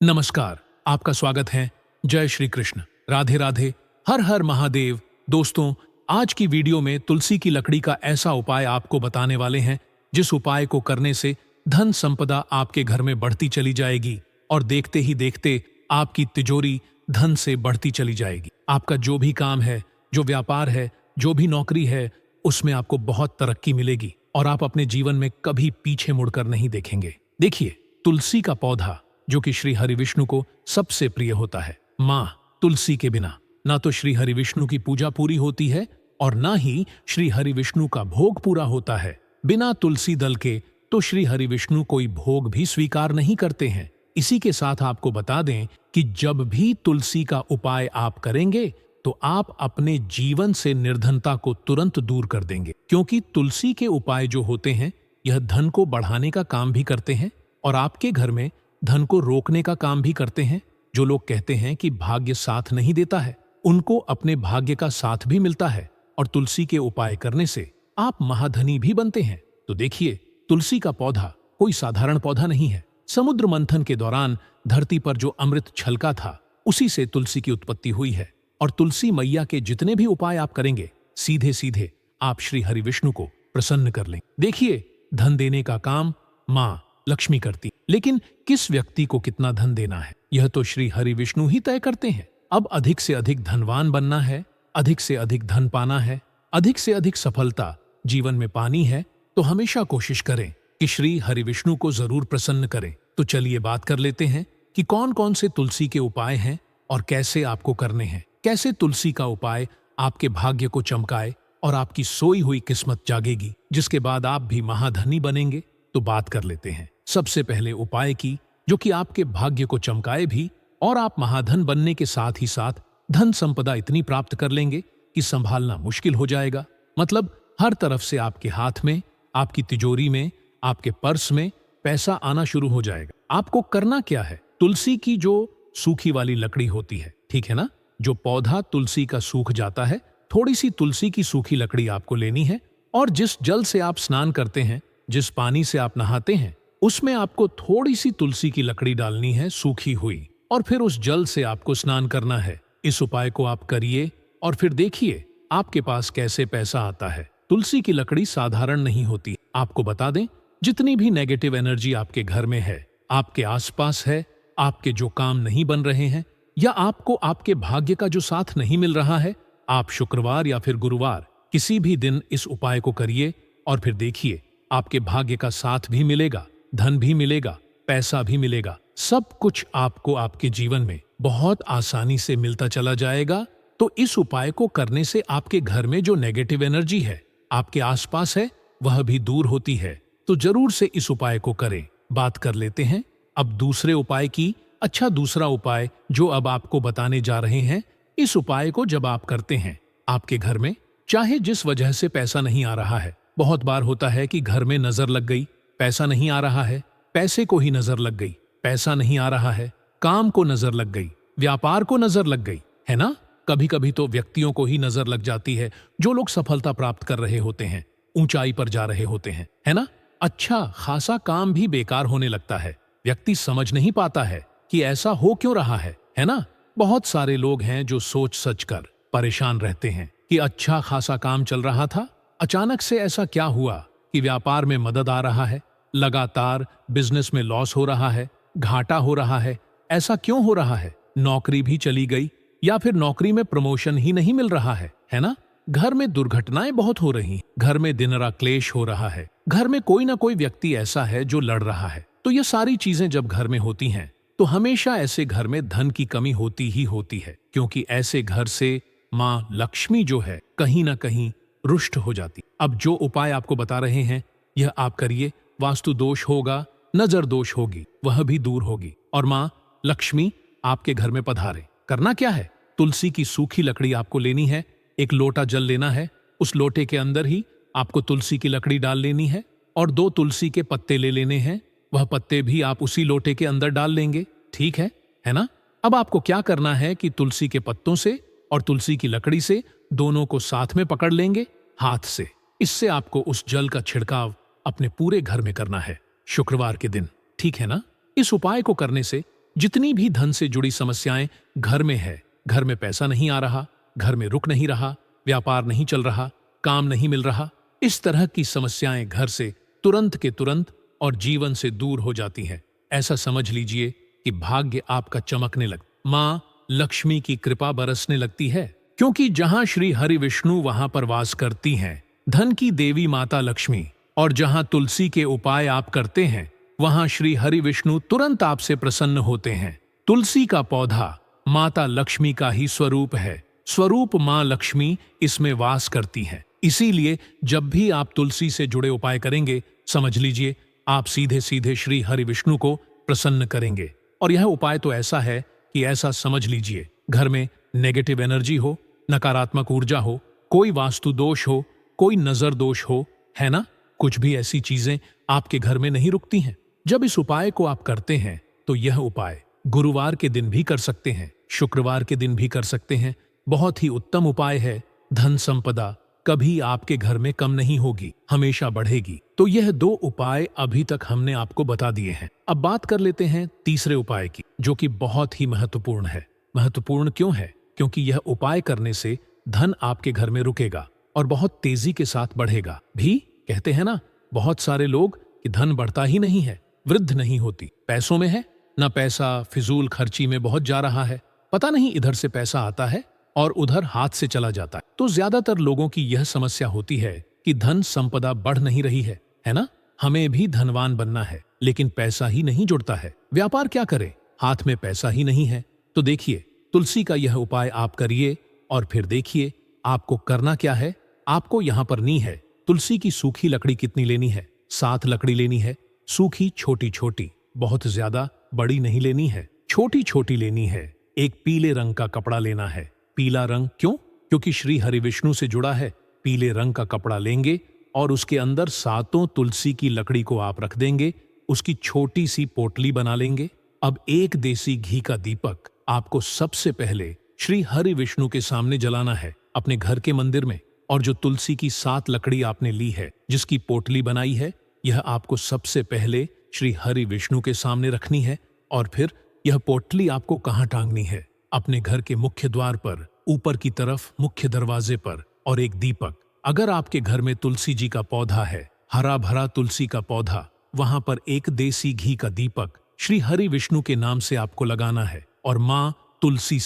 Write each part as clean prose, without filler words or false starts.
नमस्कार, आपका स्वागत है। जय श्री कृष्ण, राधे राधे, हर हर महादेव। दोस्तों, आज की वीडियो में तुलसी की लकड़ी का ऐसा उपाय आपको बताने वाले हैं जिस उपाय को करने से धन संपदा आपके घर में बढ़ती चली जाएगी और देखते ही देखते आपकी तिजोरी धन से बढ़ती चली जाएगी। आपका जो भी काम है, जो व्यापार है, जो भी नौकरी है, उसमें आपको बहुत तरक्की मिलेगी और आप अपने जीवन में कभी पीछे मुड़कर नहीं देखेंगे। देखिए, तुलसी का पौधा जो कि श्री हरि विष्णु को सबसे प्रिय होता है। माँ, तुलसी के बिना ना तो श्री हरि विष्णु की पूजा पूरी होती है और ना ही श्री हरि विष्णु का भोग पूरा होता है। बिना तुलसी दल के तो श्री हरि विष्णु कोई भोग भी स्वीकार नहीं करते हैं। इसी के साथ आपको बता दें कि जब भी तुलसी का उपाय आप करेंगे तो आप अपने जीवन से निर्धनता को तुरंत दूर कर देंगे, क्योंकि तुलसी के उपाय जो होते हैं यह धन को बढ़ाने का काम भी करते हैं और आपके घर में धन को रोकने का काम भी करते हैं। जो लोग कहते हैं कि भाग्य साथ नहीं देता है, उनको अपने भाग्य का साथ भी मिलता है और तुलसी के उपाय करने से आप महाधनी भी बनते हैं। तो देखिए, तुलसी का पौधा कोई साधारण पौधा नहीं है। समुद्र मंथन के दौरान धरती पर जो अमृत छलका था, उसी से तुलसी की उत्पत्ति हुई है। और तुलसी मैया के जितने भी उपाय आप करेंगे, सीधे सीधे आप श्री हरि विष्णु को प्रसन्न कर लें। देखिए, धन देने का काम माँ लक्ष्मी करती, लेकिन किस व्यक्ति को कितना धन देना है यह तो श्री हरि विष्णु ही तय करते हैं। अब अधिक से अधिक धनवान बनना है, अधिक से अधिक धन पाना है, अधिक से अधिक सफलता जीवन में पानी है, तो हमेशा कोशिश करें कि श्री हरि विष्णु को जरूर प्रसन्न करें। तो चलिए बात कर लेते हैं कि कौन कौन से तुलसी के उपाय हैं और कैसे आपको करने हैं। कैसे तुलसी का उपाय आपके भाग्य को चमकाए और आपकी सोई हुई किस्मत जागेगी, जिसके बाद आप भी महाधनी बनेंगे। तो बात कर लेते हैं सबसे पहले उपाय की, जो कि आपके भाग्य को चमकाए भी और आप महाधन बनने के साथ ही साथ धन संपदा इतनी प्राप्त कर लेंगे कि संभालना मुश्किल हो जाएगा। मतलब हर तरफ से आपके हाथ में, आपकी तिजोरी में, आपके पर्स में पैसा आना शुरू हो जाएगा। आपको करना क्या है? तुलसी की जो सूखी वाली लकड़ी होती है, ठीक है ना, जो पौधा तुलसी का सूख जाता है, थोड़ी सी तुलसी की सूखी लकड़ी आपको लेनी है और जिस जल से आप स्नान करते हैं, जिस पानी से आप नहाते हैं, उसमें आपको थोड़ी सी तुलसी की लकड़ी डालनी है सूखी हुई, और फिर उस जल से आपको स्नान करना है। इस उपाय को आप करिए और फिर देखिए आपके पास कैसे पैसा आता है। तुलसी की लकड़ी साधारण नहीं होती। आपको बता दें, जितनी भी नेगेटिव एनर्जी आपके घर में है, आपके आसपास है, आपके जो काम नहीं बन रहे हैं या आपको आपके भाग्य का जो साथ नहीं मिल रहा है, आप शुक्रवार या फिर गुरुवार किसी भी दिन इस उपाय को करिए और फिर देखिए आपके भाग्य का साथ भी मिलेगा, धन भी मिलेगा, पैसा भी मिलेगा। सब कुछ आपको आपके जीवन में बहुत आसानी से मिलता चला जाएगा। तो इस उपाय को करने से आपके घर में जो नेगेटिव एनर्जी है, आपके आसपास है, वह भी दूर होती है। तो जरूर से इस उपाय को करें। बात कर लेते हैं अब दूसरे उपाय की। अच्छा, दूसरा उपाय जो अब आपको बताने जा रहे हैं, इस उपाय को जब आप करते हैं, आपके घर में चाहे जिस वजह से पैसा नहीं आ रहा है, बहुत बार होता है कि घर में नजर लग गई, पैसा नहीं आ रहा है, पैसे को ही नजर लग गई, पैसा नहीं आ रहा है, काम को नजर लग गई, व्यापार को नजर लग गई, है ना। कभी कभी तो व्यक्तियों को ही नजर लग जाती है, जो लोग सफलता प्राप्त कर रहे होते हैं, ऊंचाई पर जा रहे होते हैं, है ना। अच्छा खासा काम भी बेकार होने लगता है। व्यक्ति समझ नहीं पाता है कि ऐसा हो क्यों रहा है ना। बहुत सारे लोग हैं जो सोच सच कर परेशान रहते हैं कि अच्छा खासा काम चल रहा था, अचानक से ऐसा क्या हुआ कि व्यापार में मदद आ रहा है, लगातार बिजनेस में लॉस हो रहा है, घाटा हो रहा है। ऐसा क्यों हो रहा है? नौकरी भी चली गई या फिर नौकरी में प्रमोशन ही नहीं मिल रहा है ना। घर में दुर्घटनाएं बहुत हो रही, घर में दिन रात क्लेश हो रहा है, घर में कोई ना कोई व्यक्ति ऐसा है जो लड़ रहा है। तो ये सारी चीजें जब घर में होती हैं, तो हमेशा ऐसे घर में धन की कमी होती ही होती है, क्योंकि ऐसे घर से माँ लक्ष्मी जो है कहीं ना कहीं रुष्ट हो जाती। अब जो उपाय आपको बता रहे हैं, यह आप करिए। वास्तु दोष होगा, नजर दोष होगी, वह भी दूर होगी और माँ लक्ष्मी आपके घर में पधारे। करना क्या है? तुलसी की सूखी लकड़ी आपको लेनी है, एक लोटा जल लेना है, उस लोटे के अंदर ही आपको तुलसी की लकड़ी डाल लेनी है और 2 तुलसी के पत्ते ले लेने हैं। वह पत्ते भी आप उसी लोटे के अंदर डाल लेंगे, ठीक है ना। अब आपको क्या करना है कि तुलसी के पत्तों से और तुलसी की लकड़ी से दोनों को साथ में पकड़ लेंगे हाथ से। इससे आपको उस जल का छिड़काव अपने पूरे घर में करना है शुक्रवार के दिन, ठीक है ना। इस उपाय को करने से जितनी भी धन से जुड़ी समस्याएं घर में है, घर में पैसा नहीं आ रहा, घर में रुक नहीं रहा, व्यापार नहीं चल रहा, काम नहीं मिल रहा, इस तरह की समस्याएं घर से तुरंत के तुरंत और जीवन से दूर हो जाती हैं। ऐसा समझ लीजिए कि भाग्य आपका चमकने लगता, माँ लक्ष्मी की कृपा बरसने लगती है, क्योंकि जहां श्री हरि विष्णु वहां पर वास करती हैं, धन की देवी माता लक्ष्मी, और जहां तुलसी के उपाय आप करते हैं वहां श्री हरि विष्णु तुरंत आपसे प्रसन्न होते हैं। तुलसी का पौधा माता लक्ष्मी का ही स्वरूप है, स्वरूप माँ लक्ष्मी इसमें वास करती है। इसीलिए जब भी आप तुलसी से जुड़े उपाय करेंगे, समझ लीजिए आप सीधे सीधे श्री हरि विष्णु को प्रसन्न करेंगे। और यह उपाय तो ऐसा है कि ऐसा समझ लीजिए, घर में नेगेटिव एनर्जी हो, नकारात्मक ऊर्जा हो, कोई वास्तु दोष हो, कोई नजर दोष हो, है ना, कुछ भी ऐसी चीजें आपके घर में नहीं रुकती हैं। जब इस उपाय को आप करते हैं तो यह उपाय गुरुवार के दिन भी कर सकते हैं, शुक्रवार के दिन भी कर सकते हैं। बहुत ही उत्तम उपाय है। धन संपदा कभी आपके घर में कम नहीं होगी, हमेशा बढ़ेगी। तो यह 2 उपाय अभी तक हमने आपको बता दिए हैं। अब बात कर लेते हैं तीसरे उपाय की, जो कि बहुत ही महत्वपूर्ण है। महत्वपूर्ण क्यों है? क्योंकि यह उपाय करने से धन आपके घर में रुकेगा और बहुत तेजी के साथ बढ़ेगा भी। कहते हैं ना बहुत सारे लोग कि धन बढ़ता ही नहीं है, वृद्ध नहीं होती, पैसों में है ना, पैसा फिजूल खर्ची में बहुत जा रहा है, पता नहीं इधर से पैसा आता है और उधर हाथ से चला जाता है। तो ज्यादातर लोगों की यह समस्या होती है कि धन संपदा बढ़ नहीं रही है ना। हमें भी धनवान बनना है, लेकिन पैसा ही नहीं जुड़ता है। व्यापार क्या करें, हाथ में पैसा ही नहीं है। तो देखिए, तुलसी का यह उपाय आप करिए और फिर देखिए आपको करना क्या है। आपको यहाँ पर नी है, तुलसी की सूखी लकड़ी कितनी लेनी है? 7 लकड़ी लेनी है। सूखी छोटी छोटी, बहुत ज्यादा बड़ी नहीं लेनी है, छोटी छोटी लेनी है। एक पीले रंग का कपड़ा लेना है। पीला रंग क्यों? क्योंकि श्री हरि विष्णु से जुड़ा है। पीले रंग का कपड़ा लेंगे और उसके अंदर 7 तुलसी की लकड़ी को आप रख देंगे। उसकी छोटी सी पोटली बना लेंगे। अब 1 देसी घी का दीपक आपको सबसे पहले श्री हरि विष्णु के सामने जलाना है, अपने घर के मंदिर में। और जो तुलसी की 7 लकड़ी आपने ली है, जिसकी पोटली बनाई है, यह आपको सबसे पहले श्री हरि विष्णु के सामने रखनी है। और फिर यह पोटली आपको कहाँ टांगनी है? अपने घर के मुख्य द्वार पर, ऊपर की तरफ मुख्य दरवाजे पर। और एक दीपक, अगर आपके घर में तुलसी जी का पौधा है, हरा भरा तुलसी का पौधा, वहां पर 1 देसी घी का दीपक श्री हरि विष्णु के नाम से आपको लगाना है। और माँ तुलसी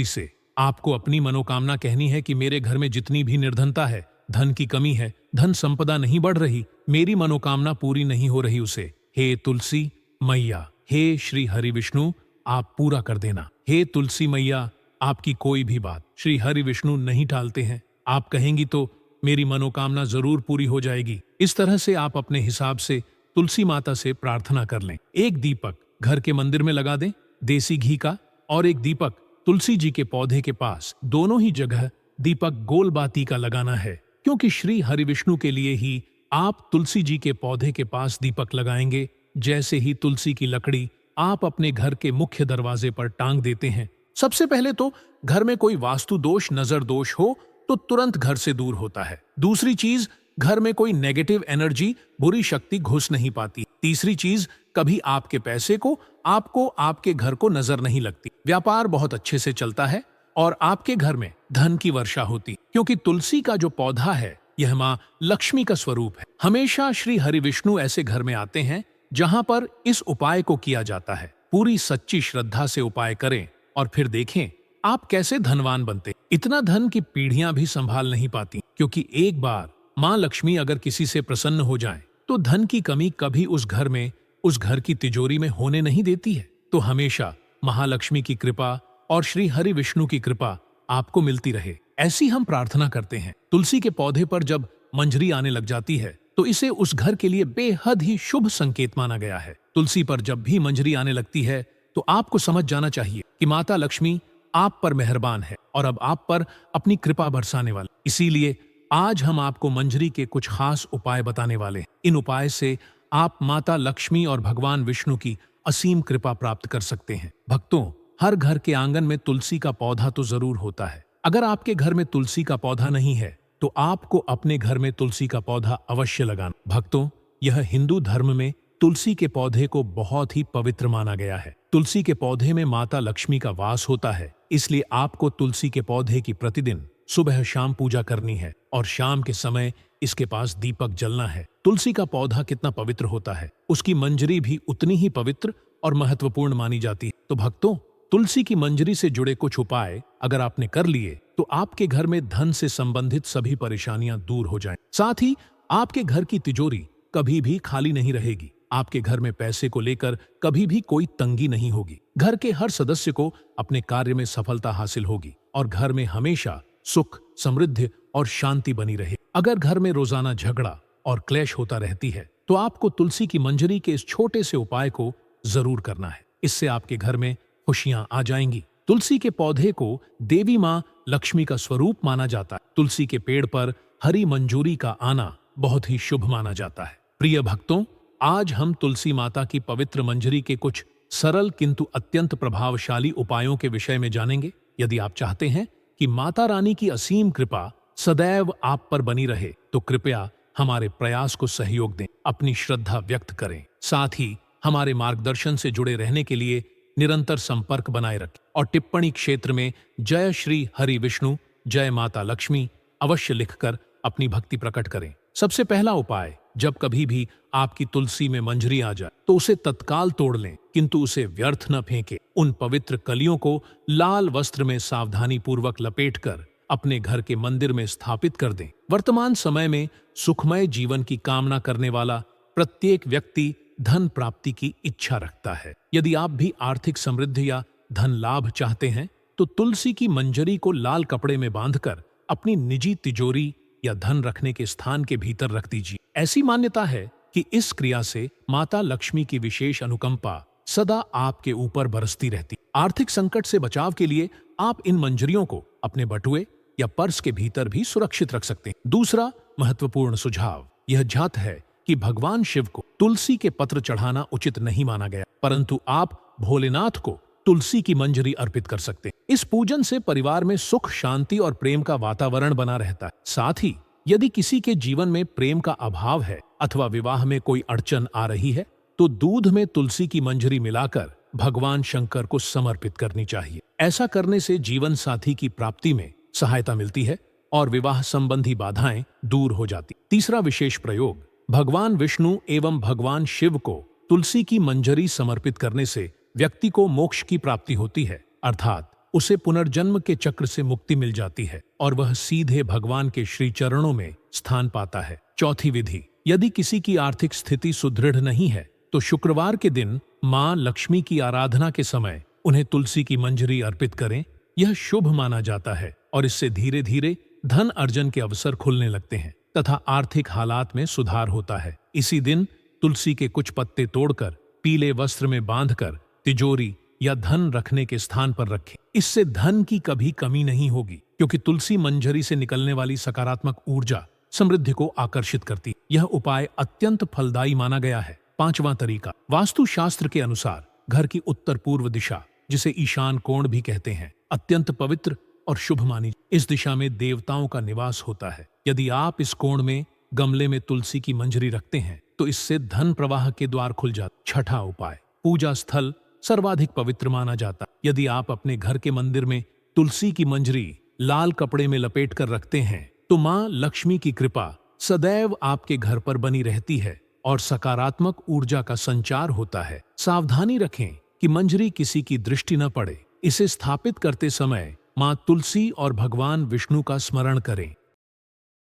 से आपको अपनी मनोकामना कहनी है कि मेरे घर में जितनी भी निर्धनता है, धन की कमी है, धन संपदा नहीं बढ़ रही, मेरी मनोकामना पूरी नहीं हो रही, उसे हे तुलसी मैया, हे श्री हरि विष्णु आप पूरा कर देना। हे तुलसी मैया, आपकी कोई भी बात श्री हरि विष्णु नहीं टालते हैं। आप कहेंगी तो मेरी मनोकामना जरूर पूरी हो जाएगी। इस तरह से आप अपने हिसाब से तुलसी माता से प्रार्थना कर लें। एक दीपक घर के मंदिर में लगा दें देसी घी का, और एक दीपक तुलसी जी के पौधे के पास। दोनों ही जगह दीपक गोल बाती का लगाना है, क्योंकि श्री हरि विष्णु के लिए ही आप तुलसी जी के पौधे के पास दीपक लगाएंगे। जैसे ही तुलसी की लकड़ी आप अपने घर के मुख्य दरवाजे पर टांग देते हैं, सबसे पहले तो घर में कोई वास्तु दोष, नजर दोष हो तो तुरंत घर से दूर होता है। दूसरी चीज, घर में कोई नेगेटिव एनर्जी, बुरी शक्ति घुस नहीं पाती। तीसरी चीज, कभी आपके पैसे को, आपको, आपके घर को नजर नहीं लगती। व्यापार बहुत अच्छे से चलता है और आपके घर में धन की वर्षा होती, क्योंकि तुलसी का जो पौधा है यह माँ लक्ष्मी का स्वरूप है। हमेशा श्री हरि विष्णु ऐसे घर में आते हैं जहां पर इस उपाय को किया जाता है। पूरी सच्ची श्रद्धा से उपाय करें और फिर देखें आप कैसे धनवान बनते। इतना धन की पीढ़ियां भी संभाल नहीं पाती, क्योंकि एक बार माँ लक्ष्मी अगर किसी से प्रसन्न हो जाए तो धन की कमी कभी उस घर में, उस घर की तिजोरी में होने नहीं देती है। तो हमेशा महालक्ष्मी की कृपा और श्री हरि विष्णु की कृपा आपको मिलती रहे, ऐसी हम प्रार्थना करते हैं। तुलसी के पौधे पर जब मंजरी आने लग जाती है तो इसे उस घर के लिए बेहद ही शुभ संकेत माना गया है। तुलसी पर जब भी मंजरी आने लगती है तो आपको समझ जाना चाहिए कि माता लक्ष्मी आप पर मेहरबान है और अब आप पर अपनी कृपा बरसाने वाली। इसीलिए आज हम आपको मंजरी के कुछ खास उपाय बताने वाले हैं। इन उपाय से आप माता लक्ष्मी और भगवान विष्णु की असीम कृपा प्राप्त कर सकते हैं। भक्तों, हर घर के आंगन में तुलसी का पौधा तो जरूर होता है। अगर आपके घर में तुलसी का पौधा नहीं है तो आपको अपने घर में तुलसी का पौधा अवश्य लगाना। भक्तों, यह हिंदू धर्म में तुलसी के पौधे को बहुत ही पवित्र माना गया है। तुलसी के पौधे में माता लक्ष्मी का वास होता है, इसलिए आपको तुलसी के पौधे की प्रतिदिन सुबह शाम पूजा करनी है और शाम के समय इसके पास दीपक जलना है। तुलसी का पौधा कितना पवित्र होता है, उसकी मंजरी भी उतनी ही पवित्र और महत्वपूर्ण मानी जाती है। तो भक्तों, तुलसी की मंजरी से जुड़े कुछ उपाय अगर आपने कर लिए तो आपके घर में धन से संबंधित सभी परेशानियां दूर हो जाएं। साथ ही आपके घर की तिजोरी कभी भी खाली नहीं रहेगी। आपके घर में पैसे को लेकर कभी भी कोई तंगी नहीं होगी। घर के हर सदस्य को अपने कार्य में सफलता हासिल होगी और घर में हमेशा सुख, समृद्धि और शांति बनी रहे। अगर घर में रोजाना झगड़ा और क्लेश होता रहती है तो आपको तुलसी की मंजरी के इस छोटे से उपाय को जरूर करना है। इससे आपके घर में खुशियां आ जाएंगी। तुलसी के पौधे को देवी मां लक्ष्मी का स्वरूप माना जाता है। तुलसी के पेड़ पर हरी मंजूरी का आना बहुत ही शुभ माना जाता है। प्रिय भक्तों, आज हम तुलसी माता की पवित्र मंजरी के कुछ सरल किंतु अत्यंत प्रभावशाली उपायों के विषय में जानेंगे। यदि आप चाहते हैं कि माता रानी की असीम कृपा सदैव आप पर बनी रहे तो कृपया हमारे प्रयास को सहयोग दें, अपनी श्रद्धा व्यक्त करें। साथ ही हमारे मार्गदर्शन से जुड़े रहने के लिए निरंतर संपर्क बनाए रखें और टिप्पणी क्षेत्र में जय श्री हरि विष्णु, जय माता लक्ष्मी अवश्य लिखकर अपनी भक्ति प्रकट करें। सबसे पहला उपाय, जब कभी भी आपकी तुलसी में मंजरी आ जाए तो उसे तत्काल तोड़ लें, किंतु उसे व्यर्थ न फेंकें। उन पवित्र कलियों को लाल वस्त्र में सावधानी पूर्वक लपेटकर अपने घर के मंदिर में स्थापित कर दें। वर्तमान समय में सुखमय जीवन की कामना करने वाला प्रत्येक व्यक्ति धन प्राप्ति की इच्छा रखता है। यदि आप भी आर्थिक समृद्धि या धन लाभ चाहते हैं तो तुलसी की मंजरी को लाल कपड़े में बांधकर अपनी निजी तिजोरी या धन रखने के स्थान के भीतर रख दीजिए। ऐसी मान्यता है कि इस क्रिया से माता लक्ष्मी की विशेष अनुकंपा सदा आपके ऊपर बरसती रहती। आर्थिक संकट से बचाव के लिए आप इन मंजरियों को अपने बटुए या पर्स के भीतर भी सुरक्षित रख सकते हैं। दूसरा महत्वपूर्ण सुझाव यह जात है कि भगवान शिव को तुलसी के पत्र चढ़ाना उचित नहीं माना गया, परंतु आप भोलेनाथ को तुलसी की मंजरी अर्पित कर सकते हैं। इस पूजन से परिवार में सुख, शांति और प्रेम का वातावरण बना रहता है। साथ ही यदि किसी के जीवन में प्रेम का अभाव है अथवा विवाह में कोई अड़चन आ रही है तो दूध में तुलसी की मंजरी मिलाकर भगवान शंकर को समर्पित करनी चाहिए। ऐसा करने से जीवन साथी की प्राप्ति में सहायता मिलती है और विवाह संबंधी बाधाएं दूर हो जाती। तीसरा विशेष प्रयोग, भगवान विष्णु एवं भगवान शिव को तुलसी की मंजरी समर्पित करने से व्यक्ति को मोक्ष की प्राप्ति होती है, अर्थात उसे पुनर्जन्म के चक्र से मुक्ति मिल जाती है और वह सीधे भगवान के श्री चरणों में स्थान पाता है। चौथी विधि, यदि किसी की आर्थिक स्थिति सुदृढ़ नहीं है तो शुक्रवार के दिन मां लक्ष्मी की आराधना के समय उन्हें तुलसी की मंजरी अर्पित करें। यह शुभ माना जाता है और इससे धीरे धीरे धन अर्जन के अवसर खुलने लगते हैं तथा आर्थिक हालात में सुधार होता है। इसी दिन तुलसी के कुछ पत्ते तोड़कर पीले वस्त्र में बांधकर तिजोरी या धन रखने के स्थान पर रखें। इससे धन की कभी कमी नहीं होगी, क्योंकि तुलसी मंजरी से निकलने वाली सकारात्मक ऊर्जा समृद्धि को आकर्षित करती है। यह उपाय अत्यंत फलदायी माना गया है। पांचवां तरीका, वास्तु शास्त्र के अनुसार घर की उत्तर पूर्व दिशा, जिसे ईशान कोण भी कहते हैं, अत्यंत पवित्र और शुभ मानी। इस दिशा में देवताओं का निवास होता है। यदि आप इस कोण में गमले में तुलसी की मंजरी रखते हैं तो इससे धन प्रवाह के द्वार खुल जाते। छठा उपाय, पूजा स्थल सर्वाधिक पवित्र माना जाता। यदि आप अपने घर के मंदिर में तुलसी की मंजरी लाल कपड़े में लपेट कर रखते हैं तो मां लक्ष्मी की कृपा सदैव आपके घर पर बनी रहती है और सकारात्मक ऊर्जा का संचार होता है। सावधानी रखें कि मंजरी किसी की दृष्टि न पड़े। इसे स्थापित करते समय मां तुलसी और भगवान विष्णु का स्मरण करें